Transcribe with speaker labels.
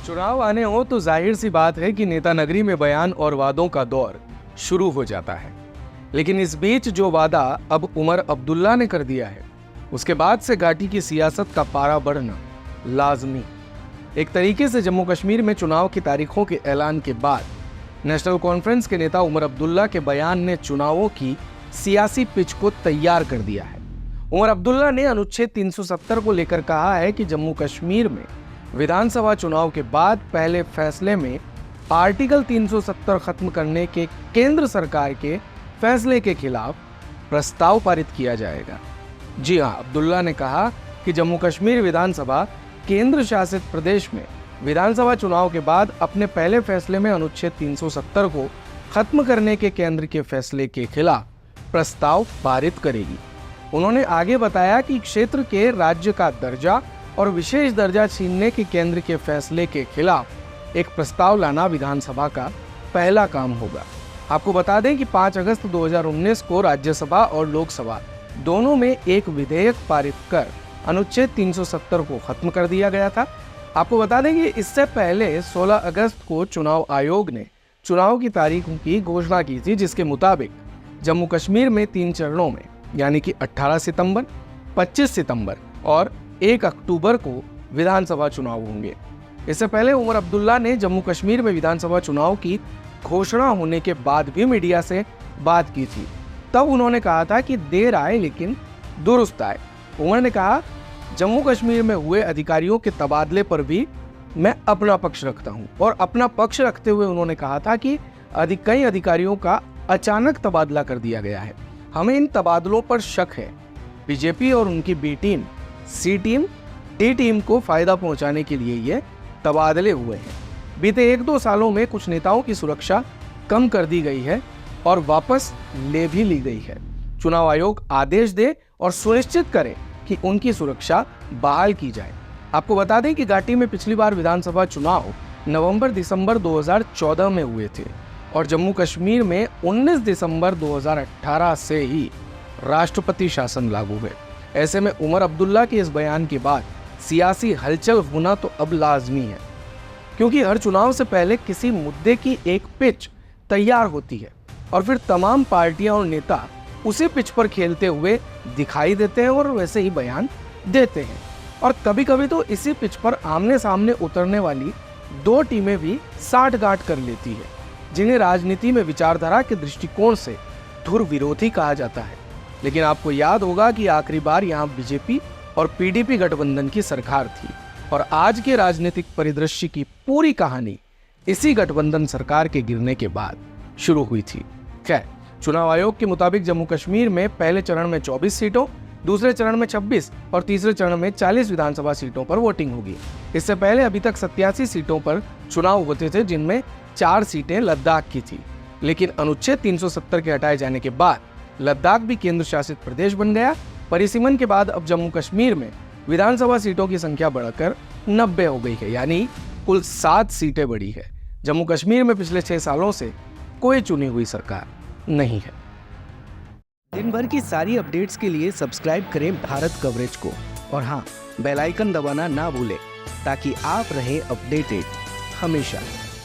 Speaker 1: चुनाव आने हो तो जाहिर सी बात है कि नेता नगरी में बयान और वादों का दौर शुरू हो जाता है। लेकिन इस बीच जो वादा अब उमर अब्दुल्ला ने कर दिया है, उसके बाद से घाटी की सियासत का पारा बढ़ना लाजमी। एक तरीके से जम्मू कश्मीर में चुनाव की तारीखों के ऐलान के बाद नेशनल कॉन्फ्रेंस के नेता उमर अब्दुल्ला के बयान ने चुनावों की सियासी पिच को तैयार कर दिया है। उमर अब्दुल्ला ने अनुच्छेद 370 को लेकर कहा है कि जम्मू कश्मीर में विधानसभा चुनाव के बाद पहले फैसले में आर्टिकल 370 खत्म करने के केंद्र सरकार के फैसले के खिलाफ प्रस्ताव पारित किया जाएगा। जी हां, अब्दुल्ला ने कहा कि जम्मू कश्मीर विधानसभा केंद्र शासित प्रदेश में विधानसभा चुनाव के बाद अपने पहले फैसले में अनुच्छेद 370 को खत्म करने के केंद्र के फैसले के खिलाफ प्रस्ताव पारित करेगी। उन्होंने आगे बताया कि क्षेत्र के राज्य का दर्जा और विशेष दर्जा छीनने के केंद्र के फैसले के खिलाफ एक प्रस्ताव लाना विधानसभा का पहला काम होगा। आपको बता दें कि 5 अगस्त 2019 को राज्यसभा और लोकसभा दोनों में एक विधेयक पारित कर अनुच्छेद 370 को खत्म कर दिया गया था। आपको बता दें कि इससे पहले 16 अगस्त को चुनाव आयोग ने चुनाव की तारीखों की घोषणा की थी, जिसके मुताबिक जम्मू कश्मीर में 3 चरणों में यानी कि 18 सितंबर, 25 सितंबर और 1 अक्टूबर को विधानसभा चुनाव होंगे। इससे पहले उमर अब्दुल्ला ने जम्मू कश्मीर में विधानसभा चुनाव की घोषणा होने के बाद भी मीडिया से बात की थी। तब उन्होंने कहा था कि देर आए लेकिन दुरुस्त आए। उमर ने कहा, जम्मू कश्मीर में हुए अधिकारियों के तबादले पर भी मैं अपना पक्ष रखता हूं। और अपना पक्ष रखते हुए उन्होंने कहा था कि कई अधिकारियों का अचानक तबादला कर दिया गया है। हमें इन तबादलों पर शक है। बीजेपी और उनकी बी टीम, सी टीम, डी टीम को फायदा पहुंचाने के लिए ये तबादले हुए हैं। बीते 1-2 सालों में कुछ नेताओं की सुरक्षा कम कर दी गई है और वापस ले भी ली गई है। चुनाव आयोग आदेश दे और सुनिश्चित करे कि उनकी सुरक्षा बहाल की जाए। आपको बता दें कि घाटी में पिछली बार विधानसभा चुनाव नवंबर-दिसंबर 2014 में हुए थे और जम्मू कश्मीर में 19 दिसंबर 2018 से ही राष्ट्रपति शासन लागू है। ऐसे में उमर अब्दुल्ला के इस बयान के बाद सियासी हलचल होना तो अब लाजमी है, क्योंकि हर चुनाव से पहले किसी मुद्दे की एक पिच तैयार होती है और फिर तमाम पार्टियां और नेता उसी पिच पर खेलते हुए दिखाई देते हैं और वैसे ही बयान देते हैं। और कभी कभी तो इसी पिच पर आमने सामने उतरने वाली 2 टीमें भी साठगांठ कर लेती है, जिन्हें राजनीति में विचारधारा के दृष्टिकोण से धुर विरोधी कहा जाता है। लेकिन आपको याद होगा कि आखिरी बार यहाँ बीजेपी और पीडीपी गठबंधन की सरकार थी और आज के राजनीतिक परिदृश्य की पूरी कहानी इसी गठबंधन सरकार के गिरने के बाद शुरू हुई थी। खैर, चुनाव आयोग के मुताबिक जम्मू कश्मीर में पहले चरण में 24 सीटों, दूसरे चरण में 26 और तीसरे चरण में 40 विधानसभा सीटों पर वोटिंग होगी। इससे पहले अभी तक 87 सीटों पर चुनाव होते थे, जिनमें 4 सीटें लद्दाख की थी। लेकिन अनुच्छेद 370 के हटाए जाने के बाद लद्दाख भी केंद्र शासित प्रदेश बन गया। परिसीमन के बाद अब जम्मू कश्मीर में विधानसभा सीटों की संख्या बढ़कर 90 हो गई है, यानी कुल 7 सीटें बढ़ी है। जम्मू कश्मीर में पिछले 6 सालों से कोई चुनी हुई सरकार नहीं है।
Speaker 2: दिन भर की सारी अपडेट्स के लिए सब्सक्राइब करें भारत कवरेज को और हाँ, बेल आइकन दबाना ना भूलें ताकि आप रहे अपडेटेड हमेशा।